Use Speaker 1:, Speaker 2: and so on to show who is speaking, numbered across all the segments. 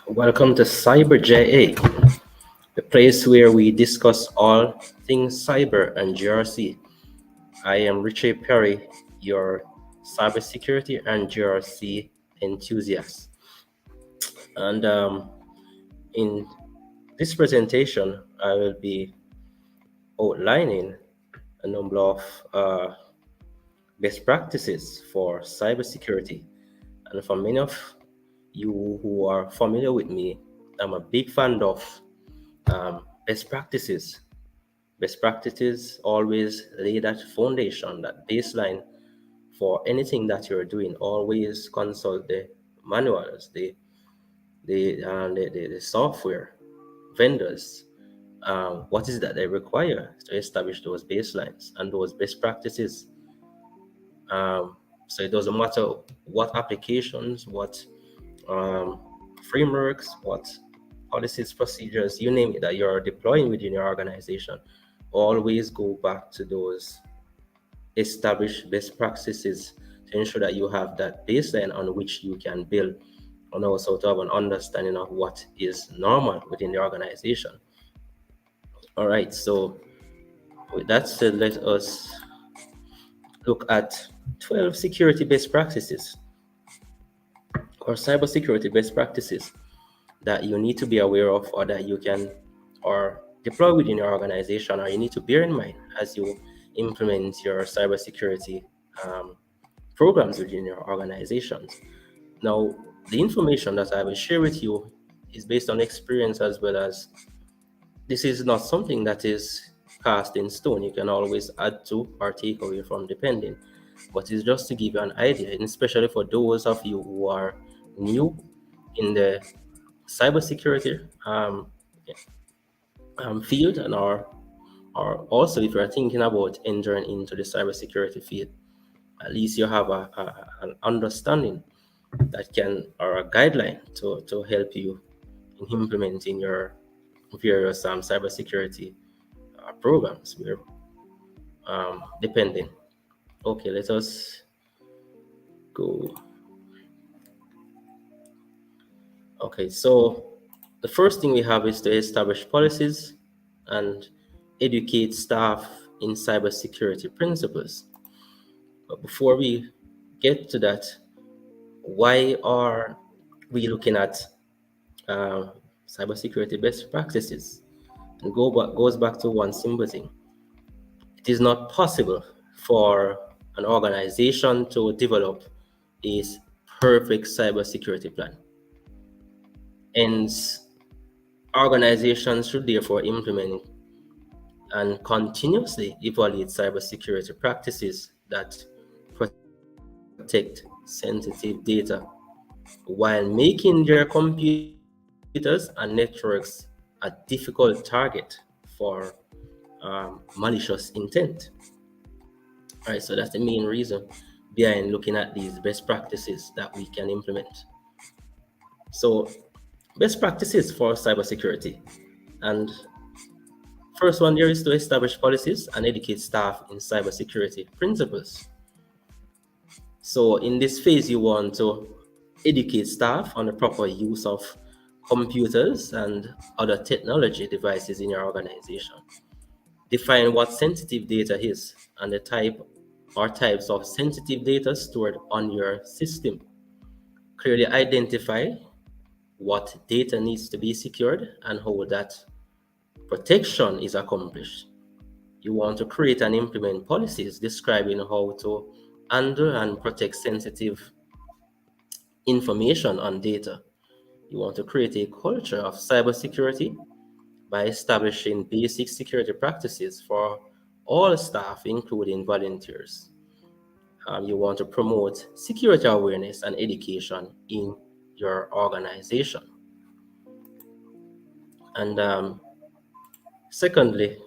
Speaker 1: Welcome to Cyber JA, the place where we discuss all things cyber and GRC. I am Richard Perry, your cybersecurity and GRC enthusiast. And in this presentation, I will be outlining a number of best practices for cybersecurity. And for many of you who are familiar with me, I'm a big fan of best practices. Best practices always lay that foundation, that baseline for anything that you're doing. Always consult the manuals, the software vendors. What is that they require to establish those baselines and those best practices? So it doesn't matter what applications, what frameworks, what policies, procedures, you name it, that you're deploying within your organization. Always go back to those established best practices to ensure that you have that baseline on which you can build, and also to have an understanding of what is normal within the organization. All right, so with that said, let us look at 12 security best practices or cybersecurity best practices that you need to be aware of, or that you can or deploy within your organization, or you need to bear in mind as you implement your cybersecurity programs within your organizations. Now, the information that I will share with you is based on experience, as well as this is not something that is cast in stone. You can always add to or take away from, depending. But it's just to give you an idea, and especially for those of you who are new in the cybersecurity field, and or also if you're thinking about entering into the cybersecurity field, at least you have an understanding that can, or a guideline to help you in implementing your various cybersecurity programs. We're depending. Okay, let us go. Okay, so the first thing we have is to establish policies and educate staff in cybersecurity principles. But before we get to that, why are we looking at cybersecurity best practices? And goes back to one simple thing. It is not possible for an organization to develop a perfect cybersecurity plan. And organizations should therefore implement and continuously evaluate cybersecurity practices that protect sensitive data while making their computers and networks a difficult target for malicious intent. All right, so that's the main reason behind looking at these best practices that we can implement. So, best practices for cybersecurity. And first one there is to establish policies and educate staff in cybersecurity principles. So in this phase, you want to educate staff on the proper use of computers and other technology devices in your organization. Define what sensitive data is and the type or types of sensitive data stored on your system. Clearly identify what data needs to be secured and how that protection is accomplished. You want to create and implement policies describing how to handle and protect sensitive information on data. You want to create a culture of cybersecurity by establishing basic security practices for all staff, including volunteers. You want to promote security awareness and education in your organization. And secondly,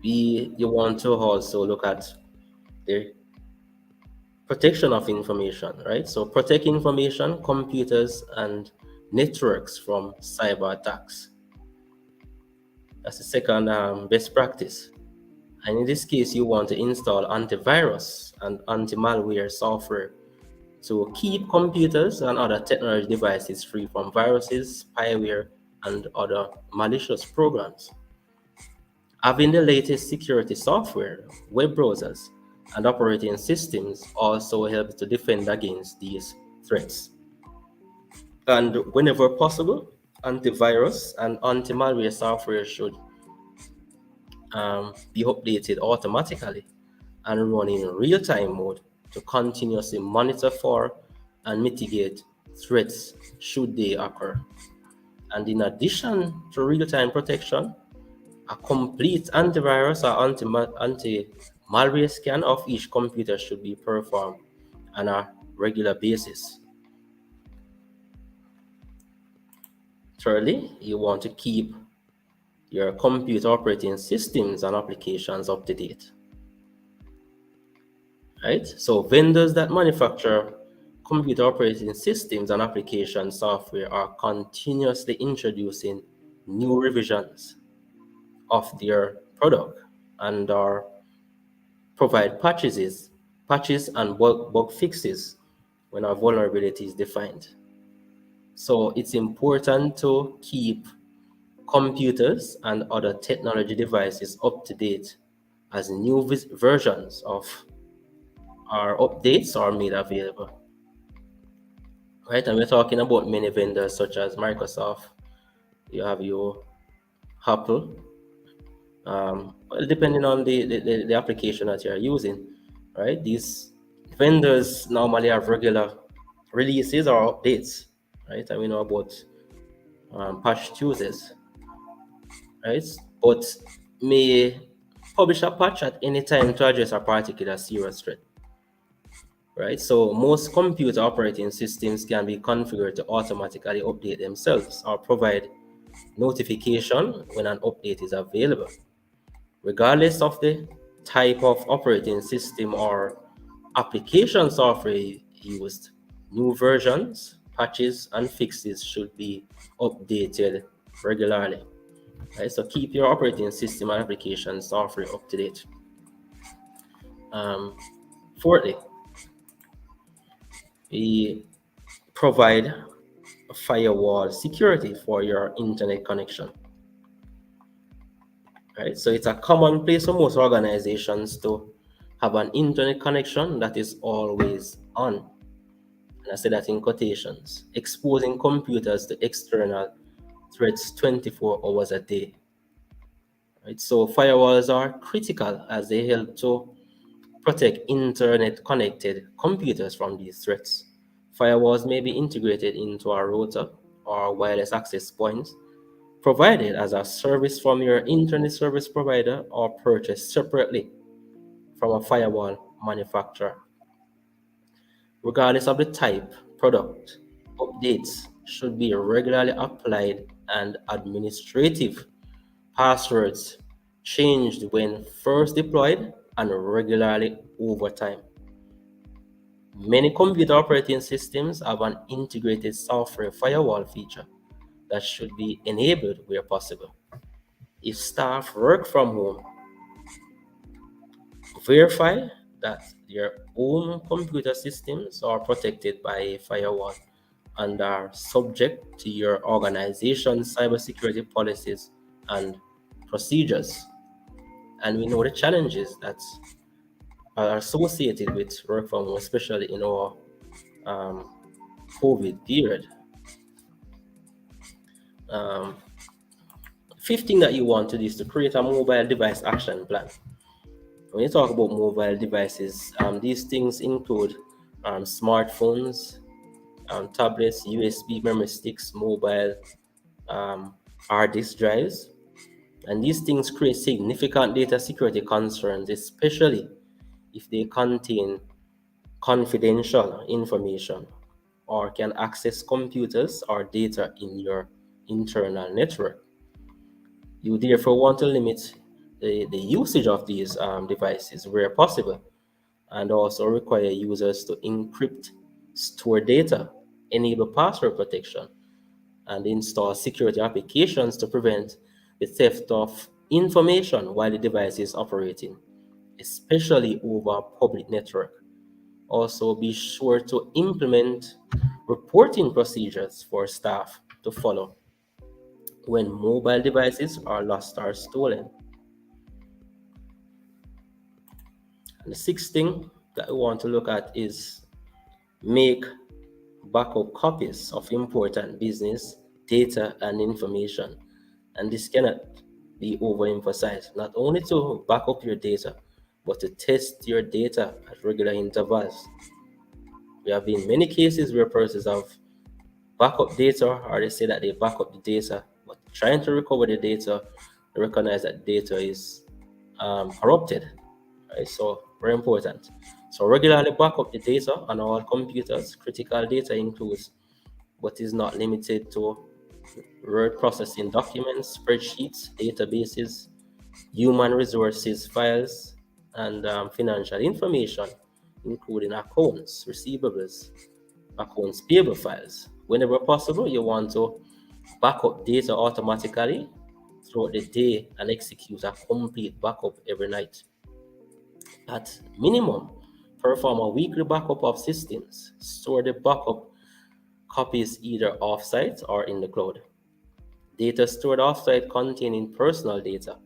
Speaker 1: you want to also look at the protection of information, right? So protect information, computers, and networks from cyber attacks. That's the second best practice. And in this case, you want to install antivirus and anti-malware software to keep computers and other technology devices free from viruses, spyware, and other malicious programs. Having the latest security software, web browsers, and operating systems also helps to defend against these threats. And whenever possible, antivirus and anti-malware software should be updated automatically and run in real-time mode to continuously monitor for and mitigate threats should they occur. And in addition to real-time protection, a complete antivirus or anti-malware scan of each computer should be performed on a regular basis. Thirdly, you want to keep your computer operating systems and applications up to date. Right? So vendors that manufacture computer operating systems and application software are continuously introducing new revisions of their product and are provide patches and bug fixes when a vulnerability is defined. So it's important to keep computers and other technology devices up to date as new versions of our updates are made available. Right, and we're talking about many vendors such as Microsoft, you have your Apple, well, depending on the application that you're using, right? These vendors normally have regular releases or updates, right? And we know about patch Tuesdays, right? But may publish a patch at any time to address a particular serious threat, right? So most computer operating systems can be configured to automatically update themselves or provide notification when an update is available, regardless of the type of operating system or application software used. New versions, patches, and fixes should be updated regularly. Right? So keep your operating system and application software up to date. Fourthly, we provide firewall security for your internet connection. Right? So it's a commonplace for most organizations to have an internet connection that is always on. And I say that in quotations, exposing computers to external threats 24 hours a day. Right? So firewalls are critical as they help to protect internet connected computers from these threats. Firewalls may be integrated into a router or wireless access points, provided as a service from your internet service provider or purchased separately from a firewall manufacturer. Regardless of the type, product, updates should be regularly applied and administrative passwords changed when first deployed and regularly over time. Many computer operating systems have an integrated software firewall feature that should be enabled where possible. If staff work from home, verify that their own computer systems are protected by a firewall and are subject to your organization's cybersecurity policies and procedures. And we know the challenges that are associated with work from home, especially in our COVID period. Fifth thing that you want to do is to create a mobile device action plan. When you talk about mobile devices, these things include smartphones, tablets, USB memory sticks, mobile hard disk drives, and these things create significant data security concerns, especially if they contain confidential information or can access computers or data in your internal network. You therefore want to limit the usage of these devices where possible, and also require users to encrypt, store data, enable password protection, and install security applications to prevent the theft of information while the device is operating, especially over public network. Also, be sure to implement reporting procedures for staff to follow when mobile devices are lost or stolen. And the sixth thing that we want to look at is make backup copies of important business data and information. And this cannot be overemphasized. Not only to back up your data, but to test your data at regular intervals. We have been many cases where persons have backup data, or they say that they back up the data, but trying to recover the data, they recognize that data is corrupted. Right? So very important. So regularly back up the data on all computers. Critical data includes, but is not limited to, word processing documents, spreadsheets, databases, human resources files, and financial information, including accounts, receivables, accounts payable files. Whenever possible, you want to back up data automatically throughout the day and execute a complete backup every night. At minimum, perform a weekly backup of systems. Store the backup copies either offsite or in the cloud. Data stored offsite containing personal data,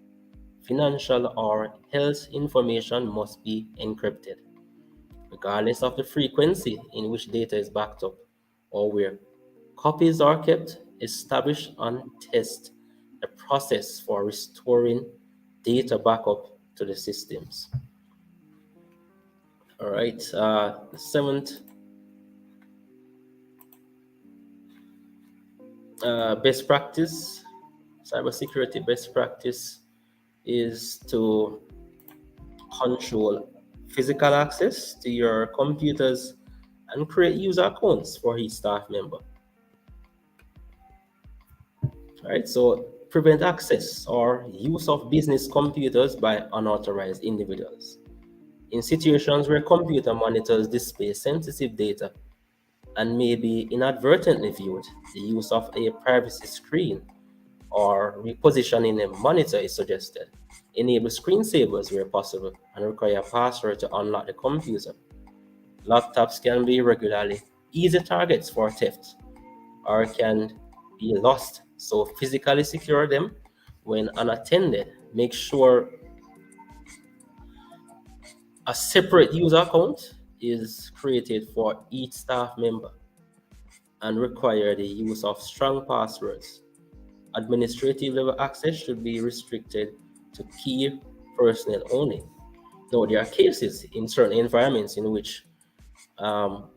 Speaker 1: financial or health information must be encrypted, regardless of the frequency in which data is backed up or where. Copies are kept, establish and test a process for restoring data backup to the systems. All right. The seventh best practice, cybersecurity best practice, is to control physical access to your computers and create user accounts for each staff member. All right. So prevent access or use of business computers by unauthorized individuals. In situations where computer monitors display sensitive data and may be inadvertently viewed, the use of a privacy screen or repositioning a monitor is suggested. Enable screensavers where possible and require a password to unlock the computer. Laptops can be regularly easy targets for theft or can be lost, so physically secure them when unattended. Make sure a separate user account is created for each staff member and require the use of strong passwords. Administrative level access should be restricted to key personnel only. Though there are cases in certain environments in which, um,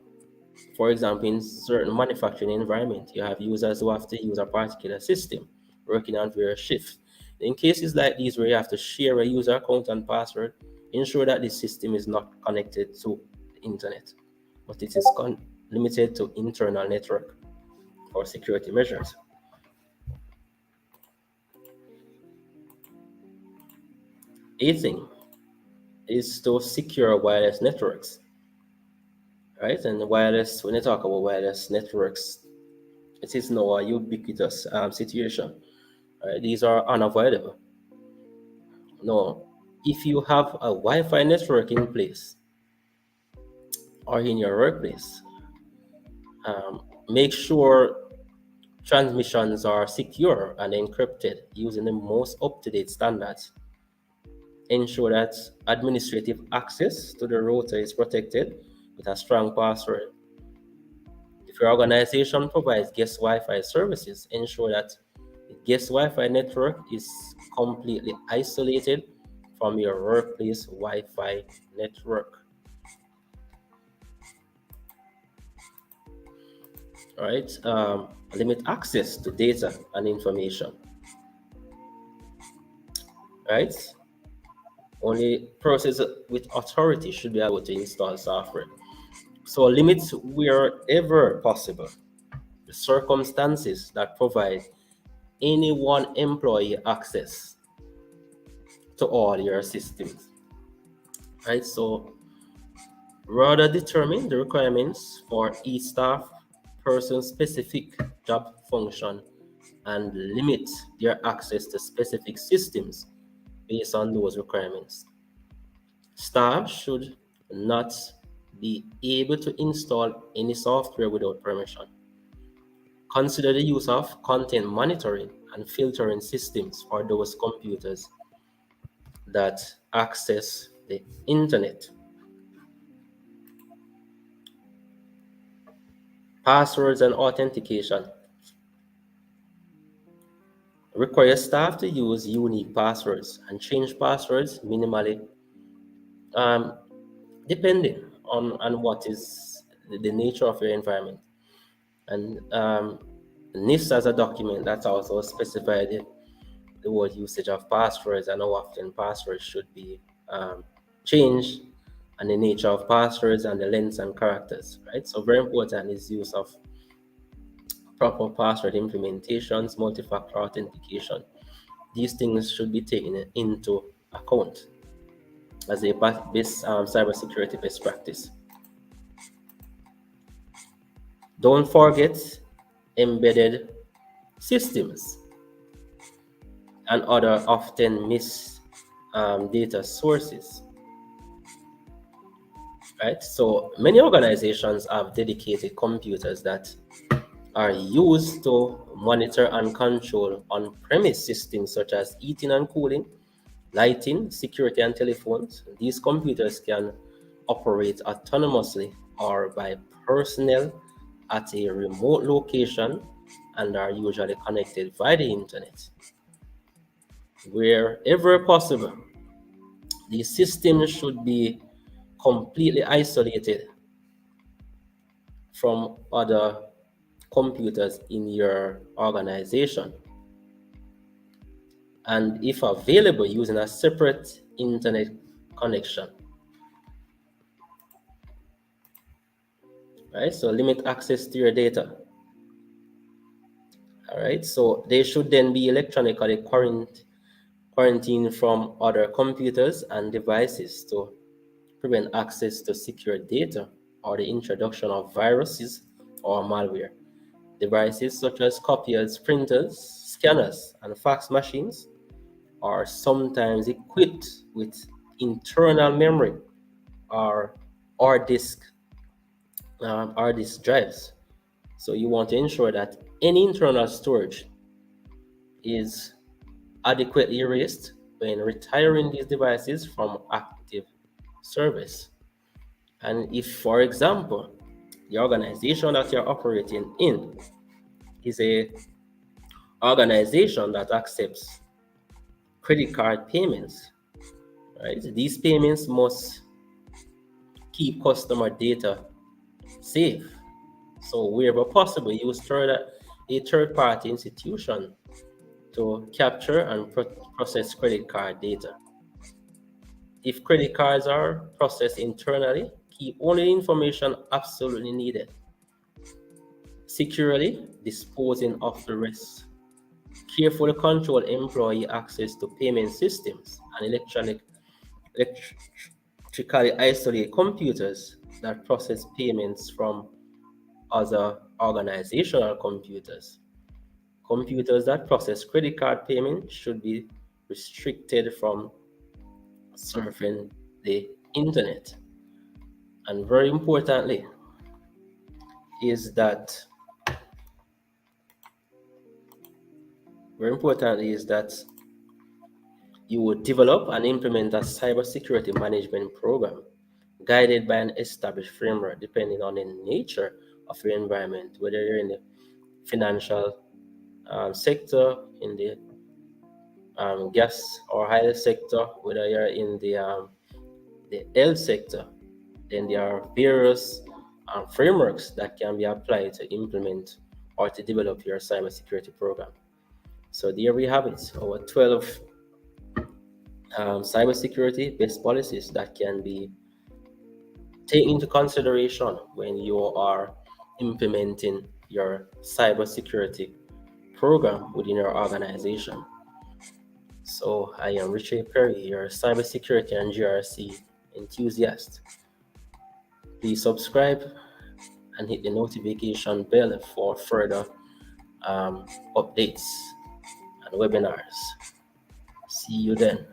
Speaker 1: for example, in certain manufacturing environment, you have users who have to use a particular system working on various shifts. In cases like these where you have to share a user account and password, ensure that the system is not connected to the internet, but it is limited to internal network for security measures. Eighth thing is to secure wireless networks, right? And wireless, when you talk about wireless networks, it is now a ubiquitous situation. Right? These are unavoidable. No, if you have a Wi-Fi network in place or in your workplace, make sure transmissions are secure and encrypted using the most up-to-date standards. Ensure that administrative access to the router is protected with a strong password. If your organization provides guest Wi-Fi services, ensure that the guest Wi-Fi network is completely isolated from your workplace Wi-Fi network. All right. Limit access to data and information. Right. Only persons with authority should be able to install software. So limit wherever possible the circumstances that provide any one employee access to all your systems. Right. So rather determine the requirements for each staff person specific job function and limit their access to specific systems based on those requirements. Staff should not be able to install any software without permission. Consider the use of content monitoring and filtering systems for those computers that access the internet. Passwords and authentication require staff to use unique passwords and change passwords minimally, um, depending on what is the nature of your environment. And NIST has a document that's also specified the word usage of passwords and how often passwords should be changed, and the nature of passwords and the lengths and characters, right? So very important is use of proper password implementations, multi-factor authentication. These things should be taken into account as a cybersecurity best practice. Don't forget embedded systems and other often missed data sources. Right? So many organizations have dedicated computers that are used to monitor and control on-premise systems such as heating and cooling, lighting, security, and telephones. These computers can operate autonomously or by personnel at a remote location and are usually connected via the internet. Wherever possible, these systems should be completely isolated from other computers in your organization, and if available, using a separate internet connection. Right, so limit access to your data. All right, so they should then be electronically quarantined from other computers and devices to prevent access to secure data or the introduction of viruses or malware. Devices such as copiers, printers, scanners, and fax machines are sometimes equipped with internal memory or hard disk drives. So you want to ensure that any internal storage is adequately erased when retiring these devices from active service. And if, for example, the organization that you're operating in is a organization that accepts credit card payments, right? These payments must keep customer data safe. So wherever possible, use a third-party institution to capture and process credit card data. If credit cards are processed internally, keep only information absolutely needed. Securely disposing of the rest. Carefully control employee access to payment systems and electrically isolate computers that process payments from other organizational computers. Computers that process credit card payments should be restricted from surfing the internet. And very importantly is that you would develop and implement a cybersecurity management program guided by an established framework depending on the nature of your environment, whether you're in the financial sector, in the gas or oil sector, whether you're in the health sector. Then there are various frameworks that can be applied to implement or to develop your cybersecurity program. So there we have it, our 12 cybersecurity best policies that can be taken into consideration when you are implementing your cybersecurity program within your organization. So I am Richard Perry, your cybersecurity and GRC enthusiast. Please subscribe and hit the notification bell for further updates and webinars. See you then.